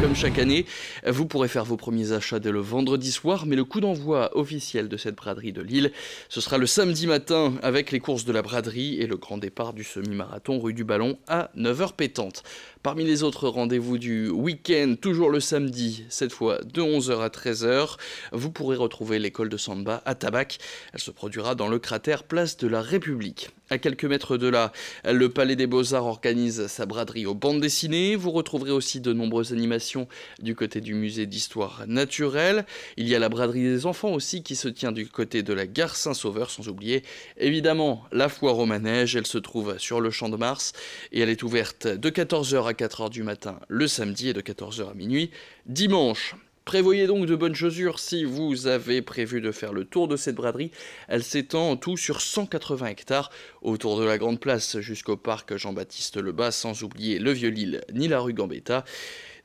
Comme chaque année, vous pourrez faire vos premiers achats dès le vendredi soir, mais le coup d'envoi officiel de cette braderie de Lille, ce sera le samedi matin avec les courses de la braderie et le grand départ du semi-marathon rue du Ballon à 9 h pétantes. Parmi les autres rendez-vous du week-end, toujours le samedi, cette fois de 11 h à 13 h, vous pourrez retrouver l'école de Samba à Tabac. Elle se produira dans le cratère Place de la République. À quelques mètres de là, le Palais des Beaux-Arts organise sa braderie aux bandes dessinées. Vous retrouverez aussi de nombreuses animations du côté du musée d'histoire naturelle. Il y a la braderie des enfants aussi qui se tient du côté de la gare Saint-Sauveur, sans oublier évidemment la foire au manège. Elle se trouve sur le Champ de Mars et elle est ouverte de 14 h à 4 h du matin le samedi et de 14 h à minuit dimanche. Prévoyez donc de bonnes chaussures si vous avez prévu de faire le tour de cette braderie. Elle s'étend en tout sur 180 hectares autour de la Grande Place jusqu'au parc Jean-Baptiste Lebas, sans oublier le Vieux-Lille ni la rue Gambetta.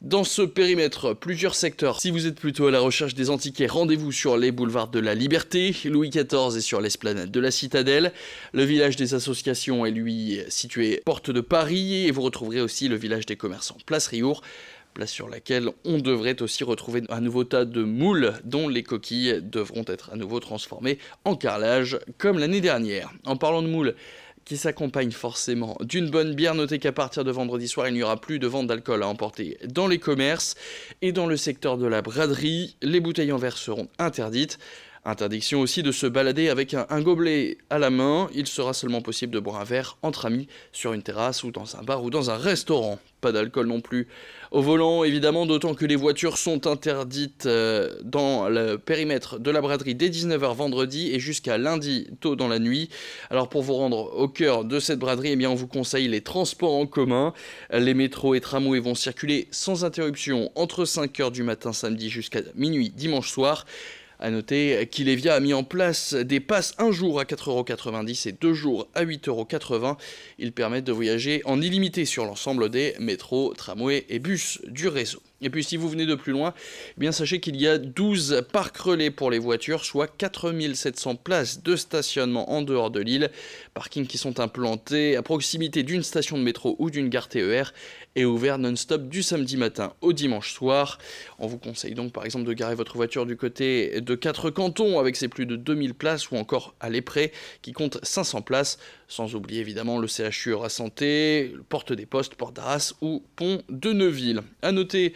Dans ce périmètre, plusieurs secteurs. Si vous êtes plutôt à la recherche des antiquaires, rendez-vous sur les boulevards de la Liberté, Louis XIV et sur l'esplanade de la Citadelle. Le village des associations est lui situé porte de Paris et vous retrouverez aussi le village des commerçants, place Riour. Place sur laquelle on devrait aussi retrouver un nouveau tas de moules dont les coquilles devront être à nouveau transformées en carrelage comme l'année dernière. En parlant de moules, qui s'accompagne forcément d'une bonne bière, notez qu'à partir de vendredi soir, il n'y aura plus de vente d'alcool à emporter dans les commerces et dans le secteur de la braderie, les bouteilles en verre seront interdites. Interdiction aussi de se balader avec un gobelet à la main. Il sera seulement possible de boire un verre entre amis sur une terrasse ou dans un bar ou dans un restaurant. Pas d'alcool non plus au volant, évidemment, d'autant que les voitures sont interdites dans le périmètre de la braderie dès 19 h vendredi et jusqu'à lundi tôt dans la nuit. Alors pour vous rendre au cœur de cette braderie, eh bien, on vous conseille les transports en commun. Les métros et tramways vont circuler sans interruption entre 5 h du matin samedi jusqu'à minuit dimanche soir. A noter qu'Ilevia a mis en place des passes un jour à 4,90 € et 2 jours à 8,80 €. Ils permettent de voyager en illimité sur l'ensemble des métros, tramways et bus du réseau. Et puis si vous venez de plus loin, eh bien sachez qu'il y a 12 parcs relais pour les voitures, soit 4700 places de stationnement en dehors de l'île. Parkings qui sont implantés à proximité d'une station de métro ou d'une gare TER et ouverts non-stop du samedi matin au dimanche soir. On vous conseille donc par exemple de garer votre voiture du côté de 4 cantons avec ses plus de 2000 places ou encore à l'Épré qui compte 500 places, sans oublier évidemment le CHU Santé, Porte des Postes, Porte d'Arras ou Pont de Neuville. A noter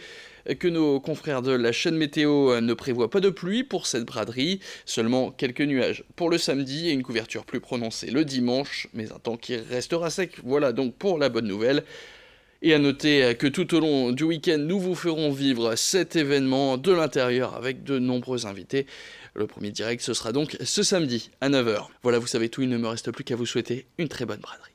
que nos confrères de la chaîne météo ne prévoient pas de pluie pour cette braderie, seulement quelques nuages pour le samedi et une couverture plus prononcée le dimanche, mais un temps qui restera sec. Voilà donc pour la bonne nouvelle. Et à noter que tout au long du week-end, nous vous ferons vivre cet événement de l'intérieur avec de nombreux invités. Le premier direct, ce sera donc ce samedi à 9 h. Voilà, vous savez tout, il ne me reste plus qu'à vous souhaiter une très bonne braderie.